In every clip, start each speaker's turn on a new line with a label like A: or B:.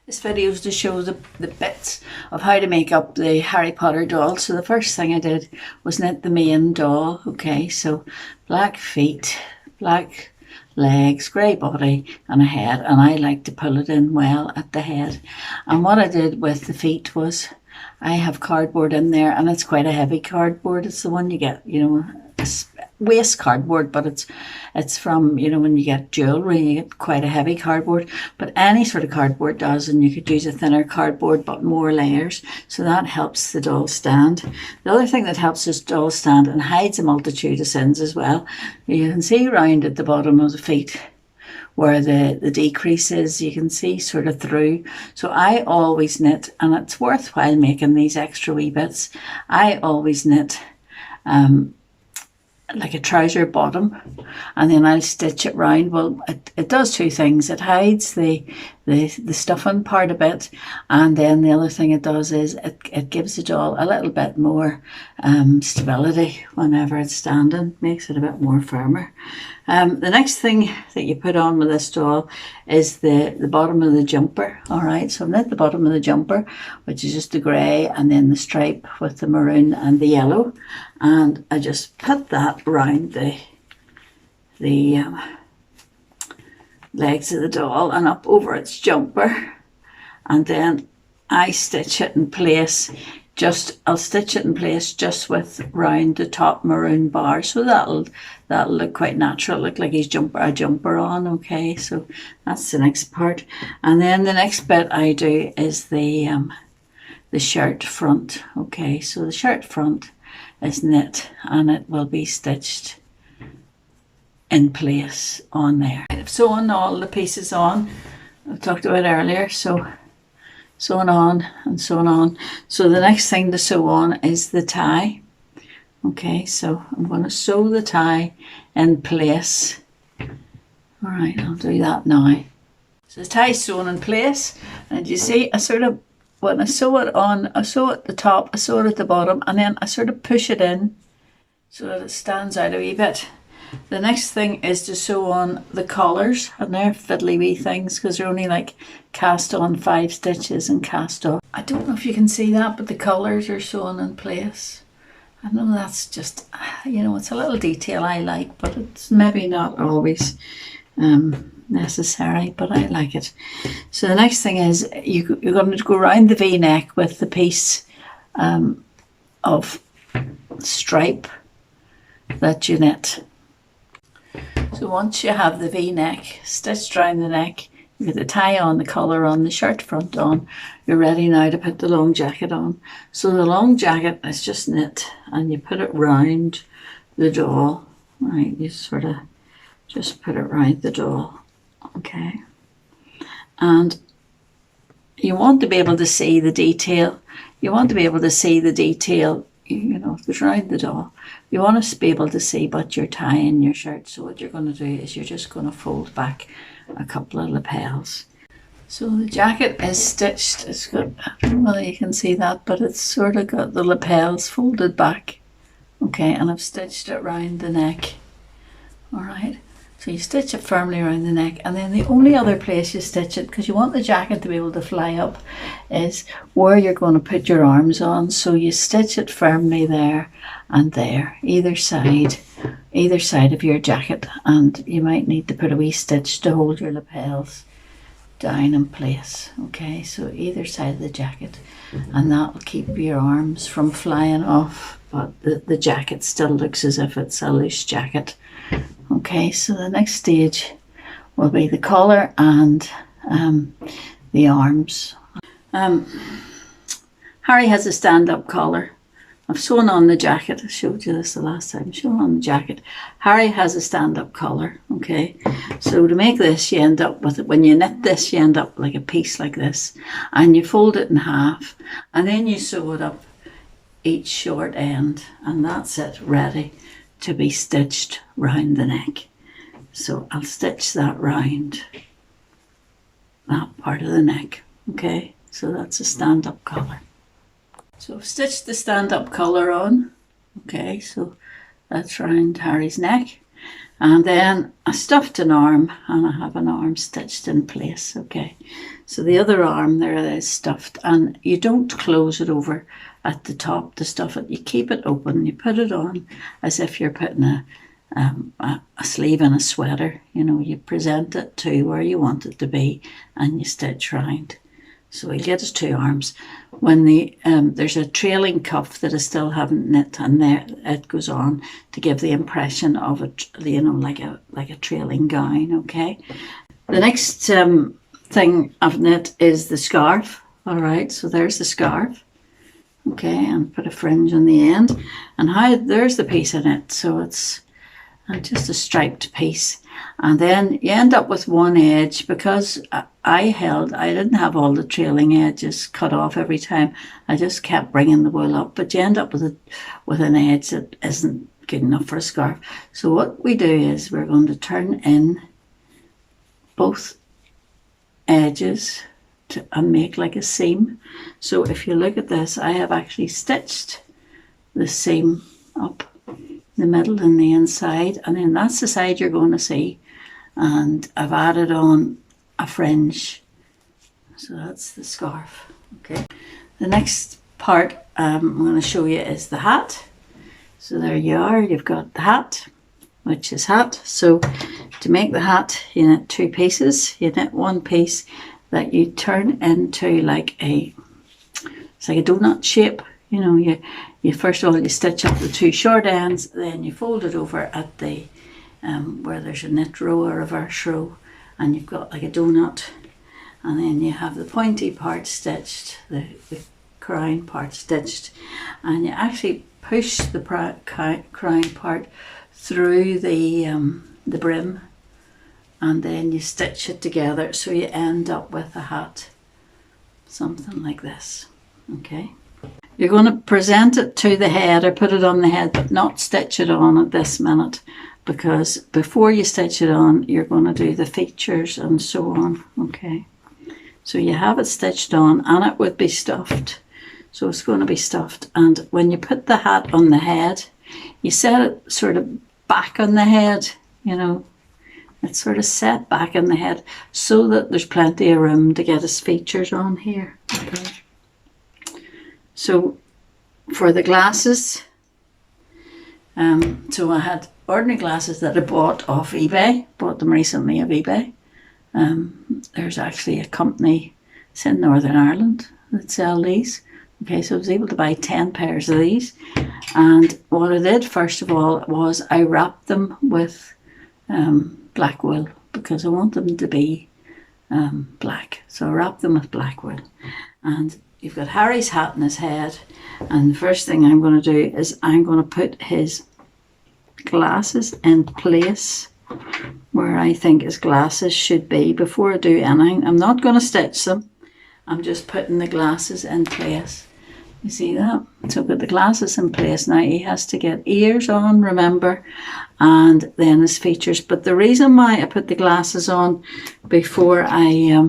A: This video is to show the bits of how to make up the Harry Potter doll. So the first thing I did was knit the main doll. Okay, so black feet, black legs, grey body and a head, and I like to pull it in well at the head. And what I did with the feet was I have cardboard in there, and it's quite a heavy cardboard. It's the one you get, you know, waste cardboard, but it's from, you know, when you get jewellery you get quite a heavy cardboard, but any sort of cardboard does, and you could use a thinner cardboard but more layers, so that helps the doll stand. The other thing that helps this doll stand and hides a multitude of sins as well, you can see round at the bottom of the feet where the decrease is, you can see sort of through. So I always knit, and it's worthwhile making these extra wee bits, I always knit like a trouser bottom, and then I'll stitch it round. Well, it does two things. It hides the stuffing part a bit, and then the other thing it does is it gives the doll a little bit more stability whenever it's standing, makes it a bit more firmer. The next thing that you put on with this doll is the bottom of the jumper. All right, so I've knit the bottom of the jumper, which is just the grey, and then the stripe with the maroon and the yellow, and I just put that round the legs of the doll and up over its jumper, and then I stitch it in place. I'll stitch it in place just with round the top maroon bar, so that'll look quite natural, look like he's a jumper on. Okay, so that's the next part, and then the next bit I do is the shirt front. Okay, so the shirt front is knit and it will be stitched in place on there. I've sewn all the pieces on I talked about earlier, so sewn on and sewn on. So the next thing to sew on is the tie. Okay, so I'm going to sew the tie in place. All right, I'll do that now. So the tie is sewn in place, and you see when I sew it on, I sew at the top, I sew it at the bottom, and then I sort of push it in so that it stands out a wee bit. The next thing is to sew on the collars, and they're fiddly wee things because they're only like cast on 5 stitches and cast off. I don't know if you can see that, but the collars are sewn in place. I know that's just, you know, it's a little detail I like, but it's maybe not always necessary, but I like it. So the next thing is you're going to go around the V-neck with the piece of stripe that you knit. So once you have the V-neck stitched around the neck, you get the tie on, the collar on, the shirt front on, you're ready now to put the long jacket on. So the long jacket is just knit, and you put it round the doll. Right, you sort of just put it round the doll. Okay, and you want to be able to see the detail. You want to be able to see the detail, you know, if it's round the doll. You want to be able to see but you're tying your shirt. So what you're going to do is you're just going to fold back a couple of lapels. So the jacket is stitched. It's got, I don't know whether you can see that, but it's sort of got the lapels folded back. Okay, and I've stitched it round the neck. All right, so you stitch it firmly around the neck, and then the only other place you stitch it, because you want the jacket to be able to fly up, is where you're going to put your arms on. So you stitch it firmly there and there, either side of your jacket, and you might need to put a wee stitch to hold your lapels down in place. Okay, so either side of the jacket, and that will keep your arms from flying off, but the jacket still looks as if it's a loose jacket. Okay, so the next stage will be the collar and the arms. Harry has a stand-up collar. I've sewn on the jacket. I showed you this the last time. Sewn on the jacket. Harry has a stand-up collar. Okay, so to make this, you end up with it. When you knit this, you end up like a piece like this, and you fold it in half, and then you sew it up each short end, and that's it, ready to be stitched round the neck. So I'll stitch that round that part of the neck. Okay, so that's a stand-up collar. So I've stitched the stand-up collar on. Okay, so that's round Harry's neck, And then I stuffed an arm, and I have an arm stitched in place, okay. So the other arm there is stuffed, and you don't close it over at the top to stuff it. You keep it open, you put it on as if you're putting a sleeve in a sweater. You know, you present it to where you want it to be, and you stitch round. So he'll get his 2 arms. When there's a trailing cuff that I still haven't knit, and there it goes on to give the impression of it, you know, like a trailing gown. Okay. The next thing I've knit is the scarf. All right. So there's the scarf. Okay, and put a fringe on the end, and there's the piece in it. So it's just a striped piece. And then you end up with one edge, because I didn't have all the trailing edges cut off every time. I just kept bringing the wool up, but you end up with an edge that isn't good enough for a scarf. So what we do is we're going to turn in both edges and make like a seam. So if you look at this, I have actually stitched the seam up the middle and the inside, and then that's the side you're going to see, and I've added on a fringe. So that's the scarf. Okay, the next part I'm going to show you is the hat. So there you are, you've got the hat, which is hat. So to make the hat, you knit 2 pieces. You knit one piece that you turn into it's like a donut shape. You know, you first of all you stitch up the 2 short ends, then you fold it over at the where there's a knit row or reverse row, and you've got like a donut, and then you have the pointy part stitched, the crown part stitched, and you actually push the crown part through the brim, and then you stitch it together, so you end up with a hat, something like this. Okay. You're going to present it to the head, or put it on the head, but not stitch it on at this minute, because before you stitch it on, you're going to do the features and so on. Okay, so you have it stitched on, and it would be stuffed. So it's going to be stuffed, and when you put the hat on the head, you set it sort of back on the head. You know, it's sort of set back on the head so that there's plenty of room to get his features on here. Okay. So for the glasses, so I had ordinary glasses that I bought off eBay, bought them recently off eBay. There's actually a company, it's in Northern Ireland, that sell these. Okay, so I was able to buy 10 pairs of these. And what I did first of all was I wrapped them with black wool, because I want them to be black. So I wrapped them with black wool. And you've got Harry's hat on his head, and the first thing I'm going to do is I'm going to put his glasses in place where I think his glasses should be before I do anything. I'm not going to stitch them, I'm just putting the glasses in place. You see that? So I've got the glasses in place. Now he has to get ears on, remember, and then his features. But the reason why I put the glasses on before I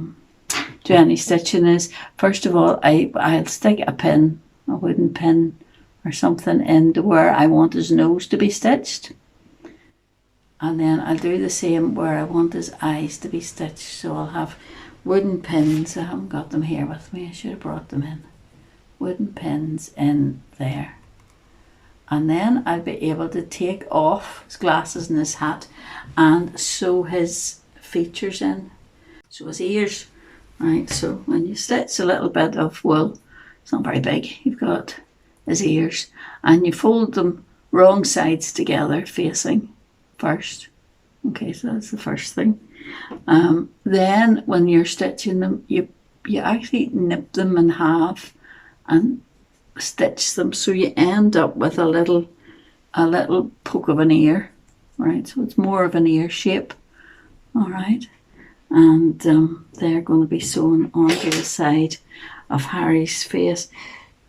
A: do any stitching is, first of all, I'll stick a pin, a wooden pin or something, into where I want his nose to be stitched, and then I'll do the same where I want his eyes to be stitched. So I'll have wooden pins. I haven't got them here with me, I should have brought them in. Wooden pins in there, and then I'll be able to take off his glasses and his hat and sew his features in. So his ears. Right, so when you stitch a little bit of wool, it's not very big, you've got his ears, and you fold them wrong sides together facing first. Okay, so that's the first thing. Then when you're stitching them, you actually nip them in half and stitch them, so you end up with a little poke of an ear. Right, so it's more of an ear shape. All right. And they're going to be sewn onto the side of Harry's face,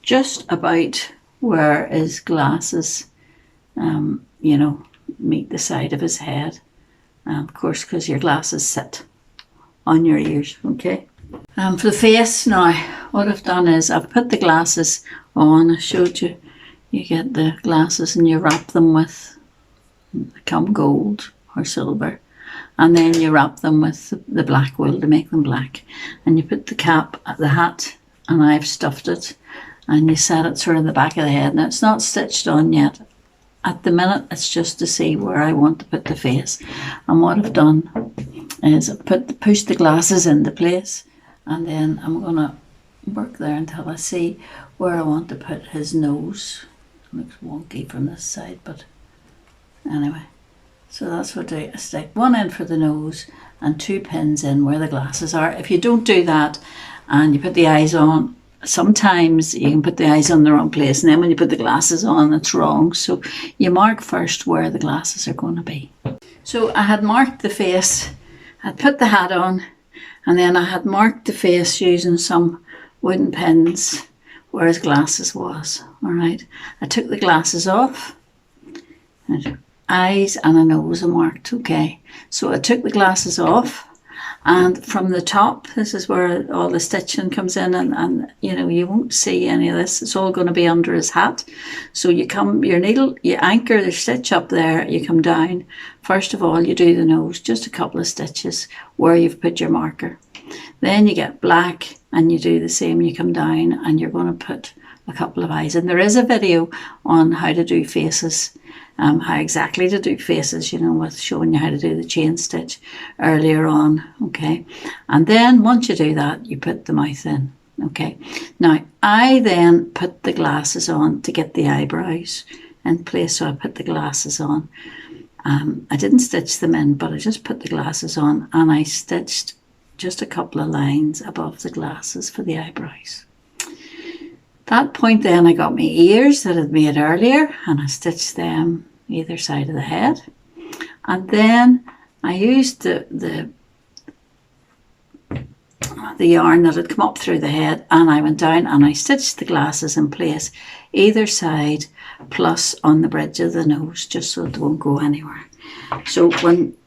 A: just about where his glasses, you know, meet the side of his head. Of course, because your glasses sit on your ears. Okay. For the face now, what I've done is I've put the glasses on. I showed you. You get the glasses and you wrap them with come gold or silver. And then you wrap them with the black wool to make them black. And you put the cap, the hat, and I've stuffed it. And you set it sort of in the back of the head. Now it's not stitched on yet. At the minute, it's just to see where I want to put the face. And what I've done is I've pushed the glasses into place, and then I'm going to work there until I see where I want to put his nose. It looks wonky from this side, but anyway. So that's what I do. I stick one in for the nose and 2 pins in where the glasses are. If you don't do that and you put the eyes on, sometimes you can put the eyes on the wrong place, and then when you put the glasses on, it's wrong. So you mark first where the glasses are going to be. So I had marked the face, I'd put the hat on, and then I had marked the face using some wooden pins where his glasses was. All right, I took the glasses off, and eyes and a nose are marked. Okay, so I took the glasses off, and from the top, this is where all the stitching comes in, and you know, you won't see any of this. It's all going to be under his hat. So you come, your needle, you anchor the stitch up there, you come down. First of all, you do the nose, just a couple of stitches where you've put your marker. Then you get black and you do the same, you come down and you're going to put a couple of eyes. And there is a video on how to do faces, how exactly to do faces, you know, with showing you how to do the chain stitch earlier on, okay? And then once you do that, you put the mouth in, okay? Now, I then put the glasses on to get the eyebrows in place, so I put the glasses on. I didn't stitch them in, but I just put the glasses on, and I stitched just a couple of lines above the glasses for the eyebrows. That point then I got my ears that I'd made earlier, and I stitched them either side of the head. And then I used the yarn that had come up through the head, and I went down and I stitched the glasses in place either side, plus on the bridge of the nose, just so it won't go anywhere. So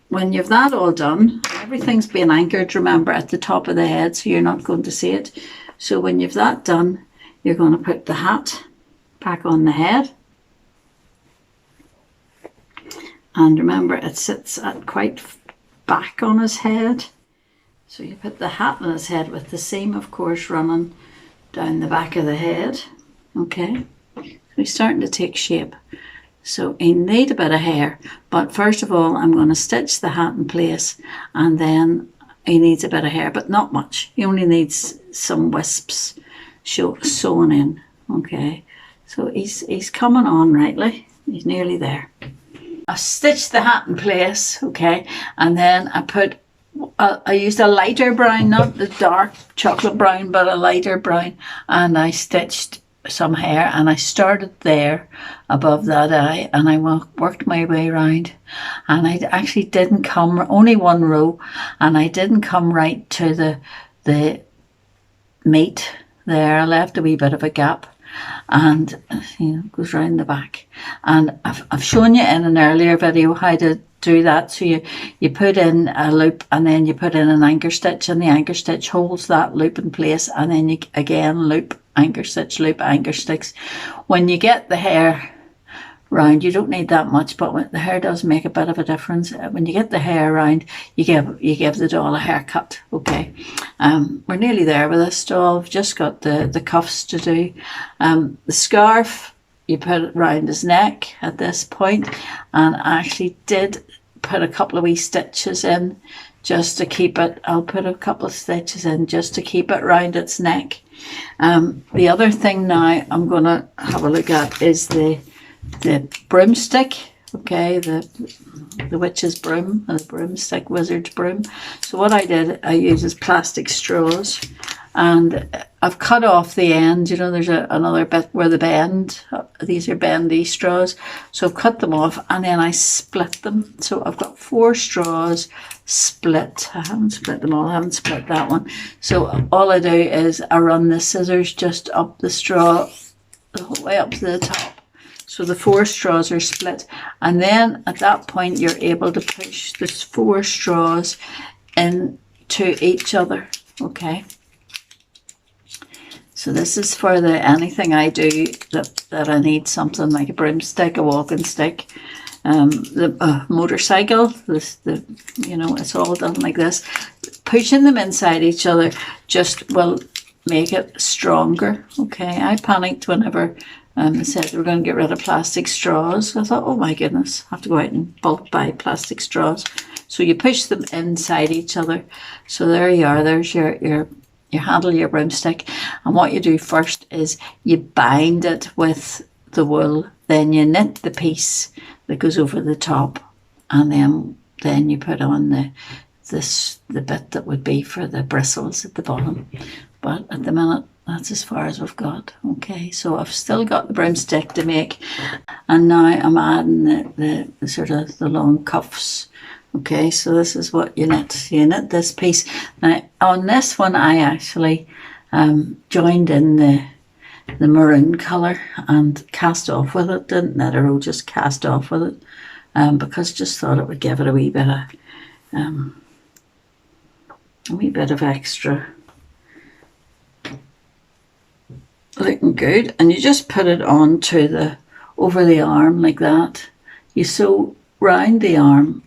A: when you've that all done, everything's been anchored, remember, at the top of the head, so you're not going to see it. So when you've that done, you're going to put the hat back on the head. And remember, it sits at quite back on his head. So you put the hat on his head with the seam, of course, running down the back of the head. Okay, so he's starting to take shape. So he need a bit of hair, but first of all, I'm going to stitch the hat in place, and then he needs a bit of hair, but not much. He only needs some wisps sewn in. Okay, so he's coming on rightly. He's nearly there. I stitched the hat in place, okay, and then I used a lighter brown, not the dark chocolate brown, but a lighter brown, and I stitched some hair, and I started there above that eye, and I worked my way around, and I actually didn't come, only one row, and I didn't come right to the meat there. I left a wee bit of a gap, and you know, goes round the back. And I've shown you in an earlier video how to do that. So you put in a loop, and then you put in an anchor stitch, and the anchor stitch holds that loop in place, and then you again loop, anchor stitch, loop, anchor stitch. When you get the hair round, you don't need that much, but when the hair does make a bit of a difference. When you get the hair round, you give the doll a haircut. Okay, we're nearly there with this doll. We've just got the cuffs to do. The scarf, you put it round his neck at this point, and I actually did put a couple of wee stitches in just to keep it. I'll put a couple of stitches in just to keep it round its neck. The other thing now I'm going to have a look at is the broomstick. Okay, the witch's broom, or the broomstick, wizard's broom. So what I did, I used plastic straws, and I've cut off the end. You know, there's another bit where the bend, these are bendy straws, so I've cut them off, and then I split them. So I've got 4 straws split. I haven't split them all, I haven't split that one. So all I do is I run the scissors just up the straw, the whole way up to the top. So the 4 straws are split, and then at that point you're able to push the 4 straws into each other. Okay, so this is for anything I do that I need something like a broomstick, a walking stick, the motorcycle, it's all done like this. Pushing them inside each other just will make it stronger. Okay, I panicked whenever they said they were going to get rid of plastic straws. I thought, oh my goodness, I have to go out and bulk buy plastic straws. So you push them inside each other. So there you are. There's your handle, your broomstick. And what you do first is you bind it with the wool. Then you knit the piece that goes over the top, and then you put on the bit that would be for the bristles at the bottom. But at the minute, that's as far as we've got. Okay, so I've still got the broomstick to make, and now I'm adding the sort of the long cuffs. Okay, so this is what you knit. You knit this piece. Now on this one, I actually joined in the maroon colour and cast off with it. Didn't knit a row, just cast off with it, because just thought it would give it a wee bit of extra looking good. And you just put it on to over the arm like that. You sew round the arm,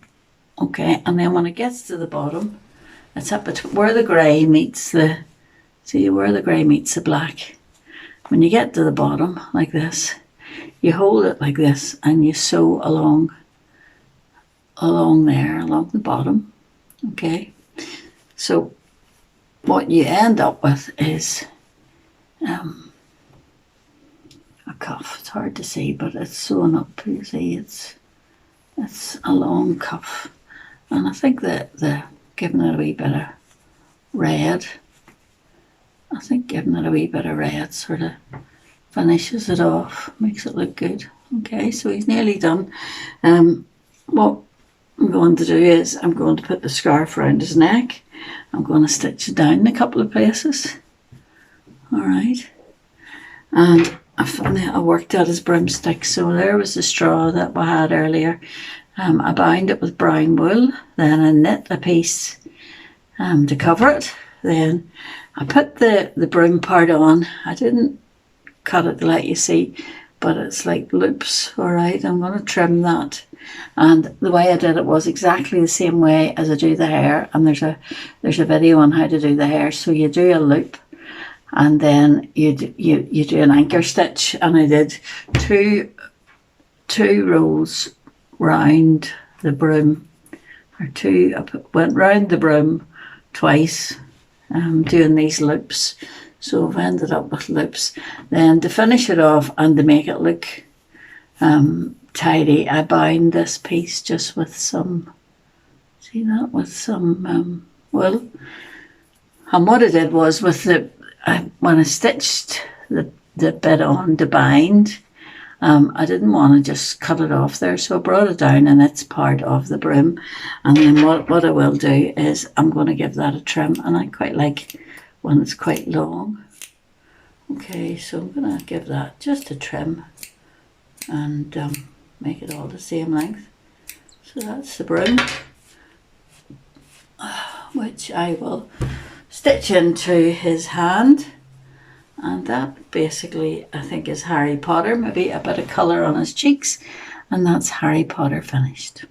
A: okay, and then when it gets to the bottom, it's up where the grey meets the black. When you get to the bottom like this, you hold it like this and you sew along the bottom. Okay, so what you end up with is a cuff. It's hard to see, but it's sewn up. You see, it's a long cuff, and I think that giving it a wee bit of red. I think giving it a wee bit of red sort of finishes it off, makes it look good. Okay, so he's nearly done. What I'm going to do is I'm going to put the scarf around his neck. I'm going to stitch it down in a couple of places. All right, and I worked out his broomstick. So there was the straw that we had earlier. I bound it with brown wool. Then I knit a piece to cover it. Then I put the broom part on. I didn't cut it to let you see, but it's like loops. All right, I'm going to trim that. And the way I did it was exactly the same way as I do the hair. And there's a video on how to do the hair. So you do a loop, and then you do an anchor stitch. And I did two rows round the broom, I went round the broom twice, doing these loops. So I've ended up with loops. Then to finish it off and to make it look tidy, I bound this piece just with some, see that, with some wool. And what I did was when I stitched the bit on to bind, I didn't want to just cut it off there, so I brought it down and it's part of the broom. And then what I will do is I'm going to give that a trim, and I quite like when it's quite long. Okay, so I'm going to give that just a trim and make it all the same length. So that's the broom, which I will stitch into his hand. And that basically, I think, is Harry Potter. Maybe a bit of colour on his cheeks, and that's Harry Potter finished.